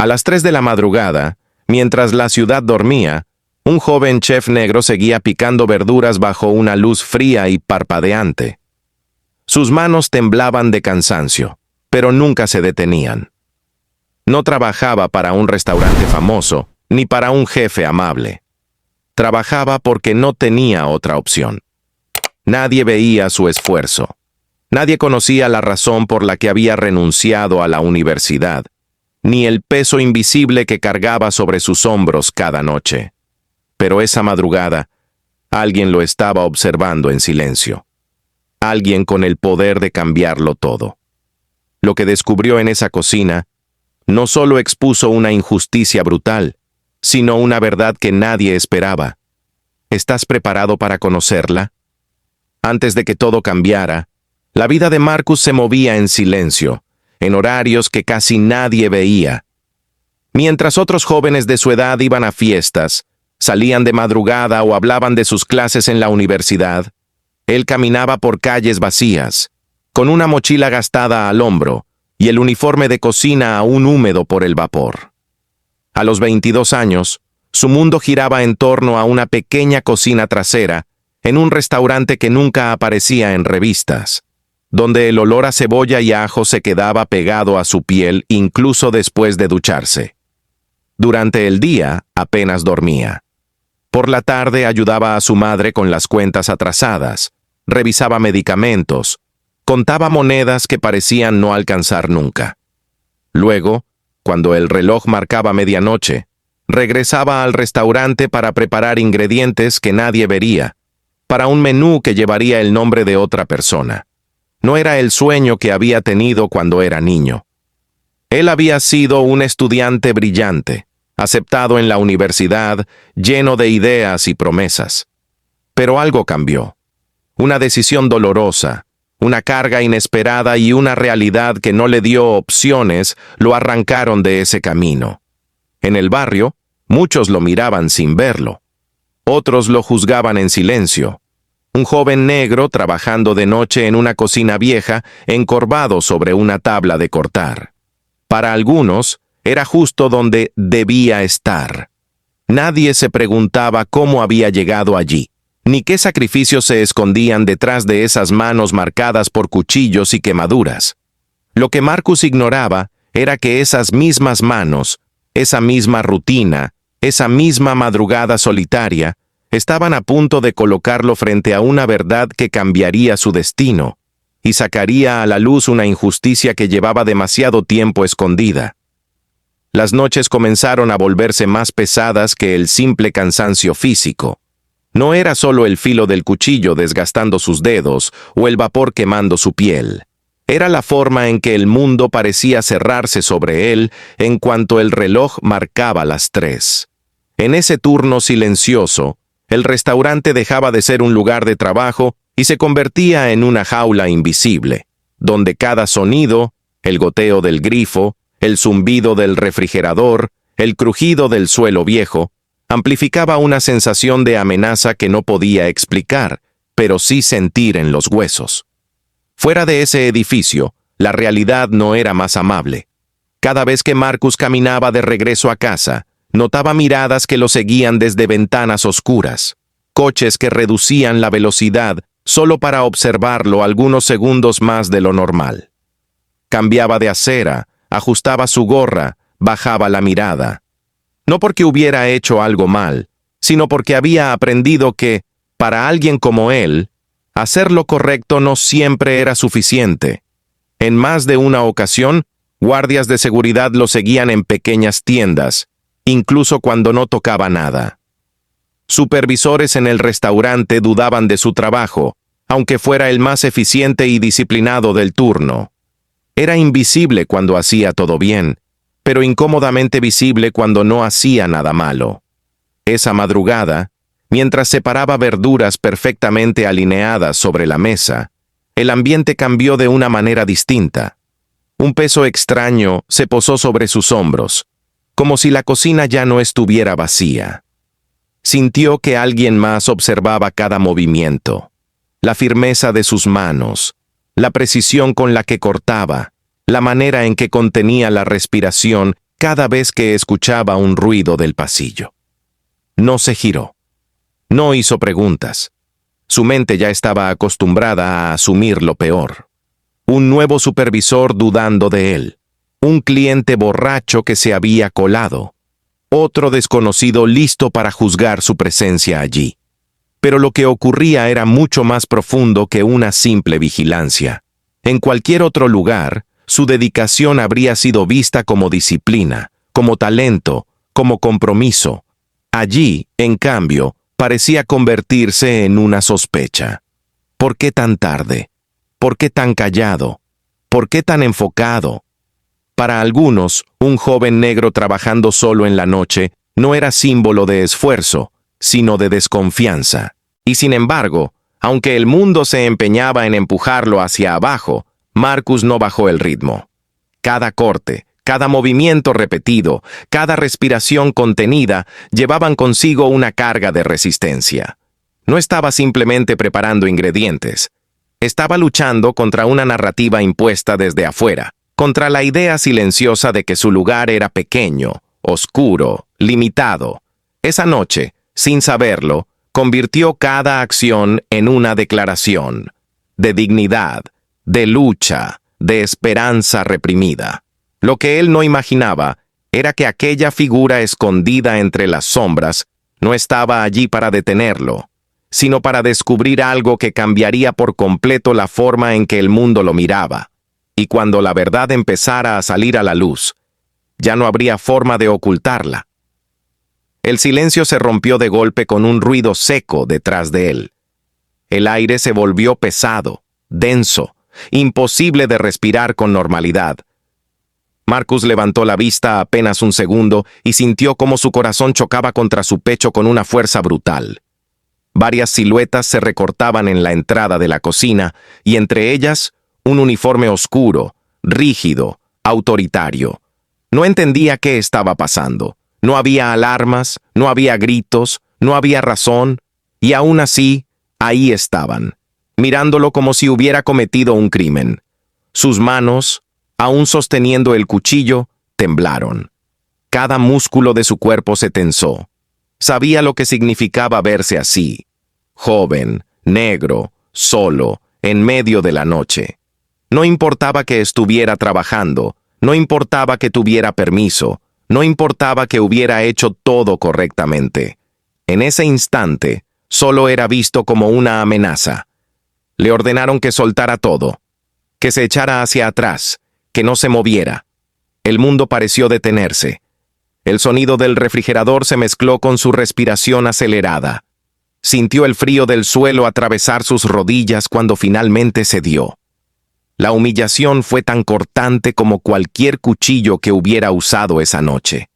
A las 3 de la madrugada, mientras la ciudad dormía, un joven chef negro seguía picando verduras bajo una luz fría y parpadeante. Sus manos temblaban de cansancio, pero nunca se detenían. No trabajaba para un restaurante famoso, ni para un jefe amable. Trabajaba porque no tenía otra opción. Nadie veía su esfuerzo. Nadie conocía la razón por la que había renunciado a la universidad, ni el peso invisible que cargaba sobre sus hombros cada noche. Pero esa madrugada, alguien lo estaba observando en silencio. Alguien con el poder de cambiarlo todo. Lo que descubrió en esa cocina no solo expuso una injusticia brutal, sino una verdad que nadie esperaba. ¿Estás preparado para conocerla? Antes de que todo cambiara, la vida de Marcus se movía en silencio, en horarios que casi nadie veía. Mientras otros jóvenes de su edad iban a fiestas, salían de madrugada o hablaban de sus clases en la universidad, él caminaba por calles vacías, con una mochila gastada al hombro y el uniforme de cocina aún húmedo por el vapor. A los 22 años, su mundo giraba en torno a una pequeña cocina trasera en un restaurante que nunca aparecía en revistas, donde el olor a cebolla y ajo se quedaba pegado a su piel incluso después de ducharse. Durante el día apenas dormía. Por la tarde ayudaba a su madre con las cuentas atrasadas, revisaba medicamentos, contaba monedas que parecían no alcanzar nunca. Luego, cuando el reloj marcaba medianoche, regresaba al restaurante para preparar ingredientes que nadie vería, para un menú que llevaría el nombre de otra persona. No era el sueño que había tenido cuando era niño. Él había sido un estudiante brillante, aceptado en la universidad, lleno de ideas y promesas. Pero algo cambió. Una decisión dolorosa, una carga inesperada y una realidad que no le dio opciones lo arrancaron de ese camino. En el barrio, muchos lo miraban sin verlo. Otros lo juzgaban en silencio. Un joven negro trabajando de noche en una cocina vieja, encorvado sobre una tabla de cortar. Para algunos, era justo donde debía estar. Nadie se preguntaba cómo había llegado allí, ni qué sacrificios se escondían detrás de esas manos marcadas por cuchillos y quemaduras. Lo que Marcus ignoraba era que esas mismas manos, esa misma rutina, esa misma madrugada solitaria, estaban a punto de colocarlo frente a una verdad que cambiaría su destino y sacaría a la luz una injusticia que llevaba demasiado tiempo escondida. Las noches comenzaron a volverse más pesadas que el simple cansancio físico. No era solo el filo del cuchillo desgastando sus dedos o el vapor quemando su piel. Era la forma en que el mundo parecía cerrarse sobre él en cuanto el reloj marcaba las 3. En ese turno silencioso, el restaurante dejaba de ser un lugar de trabajo y se convertía en una jaula invisible, donde cada sonido, el goteo del grifo, el zumbido del refrigerador, el crujido del suelo viejo, amplificaba una sensación de amenaza que no podía explicar, pero sí sentir en los huesos. Fuera de ese edificio, la realidad no era más amable. Cada vez que Marcus caminaba de regreso a casa, notaba miradas que lo seguían desde ventanas oscuras, coches que reducían la velocidad solo para observarlo algunos segundos más de lo normal. Cambiaba de acera, ajustaba su gorra, bajaba la mirada. No porque hubiera hecho algo mal, sino porque había aprendido que, para alguien como él, hacer lo correcto no siempre era suficiente. En más de una ocasión, guardias de seguridad lo seguían en pequeñas tiendas, incluso cuando no tocaba nada. Supervisores en el restaurante dudaban de su trabajo, aunque fuera el más eficiente y disciplinado del turno. Era invisible cuando hacía todo bien, pero incómodamente visible cuando no hacía nada malo. Esa madrugada, mientras separaba verduras perfectamente alineadas sobre la mesa, el ambiente cambió de una manera distinta. Un peso extraño se posó sobre sus hombros, como si la cocina ya no estuviera vacía. Sintió que alguien más observaba cada movimiento, la firmeza de sus manos, la precisión con la que cortaba, la manera en que contenía la respiración cada vez que escuchaba un ruido del pasillo. No se giró. No hizo preguntas. Su mente ya estaba acostumbrada a asumir lo peor. Un nuevo supervisor dudando de él. Un cliente borracho que se había colado. Otro desconocido listo para juzgar su presencia allí. Pero lo que ocurría era mucho más profundo que una simple vigilancia. En cualquier otro lugar, su dedicación habría sido vista como disciplina, como talento, como compromiso. Allí, en cambio, parecía convertirse en una sospecha. ¿Por qué tan tarde? ¿Por qué tan callado? ¿Por qué tan enfocado? Para algunos, un joven negro trabajando solo en la noche no era símbolo de esfuerzo, sino de desconfianza. Y sin embargo, aunque el mundo se empeñaba en empujarlo hacia abajo, Marcus no bajó el ritmo. Cada corte, cada movimiento repetido, cada respiración contenida llevaban consigo una carga de resistencia. No estaba simplemente preparando ingredientes. Estaba luchando contra una narrativa impuesta desde afuera, contra la idea silenciosa de que su lugar era pequeño, oscuro, limitado. Esa noche, sin saberlo, convirtió cada acción en una declaración de dignidad, de lucha, de esperanza reprimida. Lo que él no imaginaba era que aquella figura escondida entre las sombras no estaba allí para detenerlo, sino para descubrir algo que cambiaría por completo la forma en que el mundo lo miraba. Y cuando la verdad empezara a salir a la luz, ya no habría forma de ocultarla. El silencio se rompió de golpe con un ruido seco detrás de él. El aire se volvió pesado, denso, imposible de respirar con normalidad. Marcus levantó la vista apenas un segundo y sintió cómo su corazón chocaba contra su pecho con una fuerza brutal. Varias siluetas se recortaban en la entrada de la cocina y entre ellas un uniforme oscuro, rígido, autoritario. No entendía qué estaba pasando. No había alarmas, no había gritos, no había razón, y aún así, ahí estaban, mirándolo como si hubiera cometido un crimen. Sus manos, aún sosteniendo el cuchillo, temblaron. Cada músculo de su cuerpo se tensó. Sabía lo que significaba verse así, joven, negro, solo, en medio de la noche. No importaba que estuviera trabajando, no importaba que tuviera permiso, no importaba que hubiera hecho todo correctamente. En ese instante, solo era visto como una amenaza. Le ordenaron que soltara todo, que se echara hacia atrás, que no se moviera. El mundo pareció detenerse. El sonido del refrigerador se mezcló con su respiración acelerada. Sintió el frío del suelo atravesar sus rodillas cuando finalmente cedió. La humillación fue tan cortante como cualquier cuchillo que hubiera usado esa noche.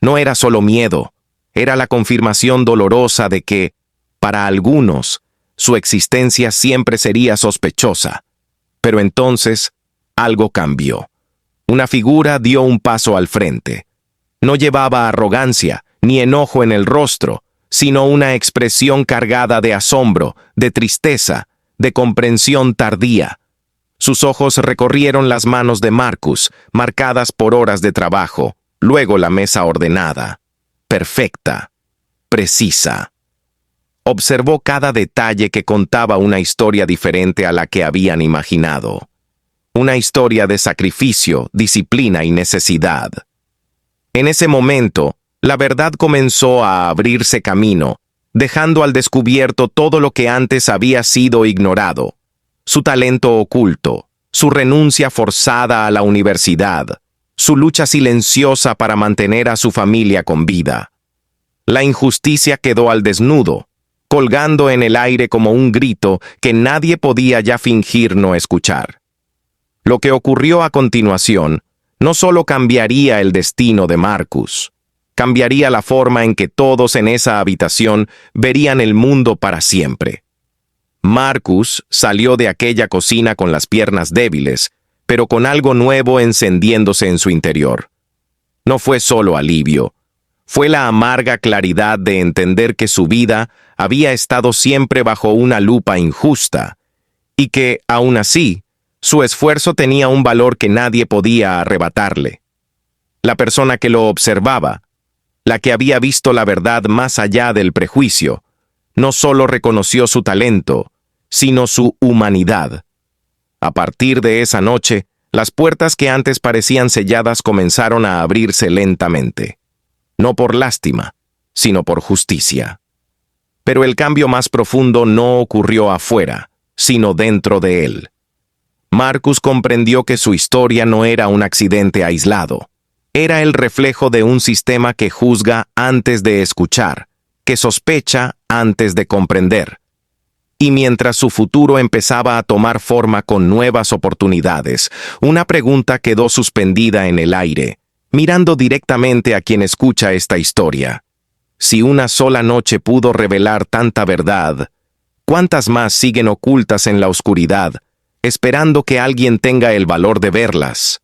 No era solo miedo, era la confirmación dolorosa de que, para algunos, su existencia siempre sería sospechosa. Pero entonces, algo cambió. Una figura dio un paso al frente. No llevaba arrogancia ni enojo en el rostro, sino una expresión cargada de asombro, de tristeza, de comprensión tardía. Sus ojos recorrieron las manos de Marcus, marcadas por horas de trabajo, luego la mesa ordenada, perfecta, precisa. Observó cada detalle que contaba una historia diferente a la que habían imaginado. Una historia de sacrificio, disciplina y necesidad. En ese momento, la verdad comenzó a abrirse camino, dejando al descubierto todo lo que antes había sido ignorado. Su talento oculto, su renuncia forzada a la universidad, su lucha silenciosa para mantener a su familia con vida. La injusticia quedó al desnudo, colgando en el aire como un grito que nadie podía ya fingir no escuchar. Lo que ocurrió a continuación no solo cambiaría el destino de Marcus, cambiaría la forma en que todos en esa habitación verían el mundo para siempre. Marcus salió de aquella cocina con las piernas débiles, pero con algo nuevo encendiéndose en su interior. No fue solo alivio, fue la amarga claridad de entender que su vida había estado siempre bajo una lupa injusta, y que, aún así, su esfuerzo tenía un valor que nadie podía arrebatarle. la persona que lo observaba, la que había visto la verdad más allá del prejuicio, no solo reconoció su talento, sino su humanidad. A partir de esa noche, las puertas que antes parecían selladas comenzaron a abrirse lentamente. No por lástima, sino por justicia. Pero el cambio más profundo no ocurrió afuera, sino dentro de él. Marcus comprendió que su historia no era un accidente aislado. Era el reflejo de un sistema que juzga antes de escuchar, que sospecha antes de comprender. Y mientras su futuro empezaba a tomar forma con nuevas oportunidades, una pregunta quedó suspendida en el aire, mirando directamente a quien escucha esta historia. Si una sola noche pudo revelar tanta verdad, ¿cuántas más siguen ocultas en la oscuridad, esperando que alguien tenga el valor de verlas?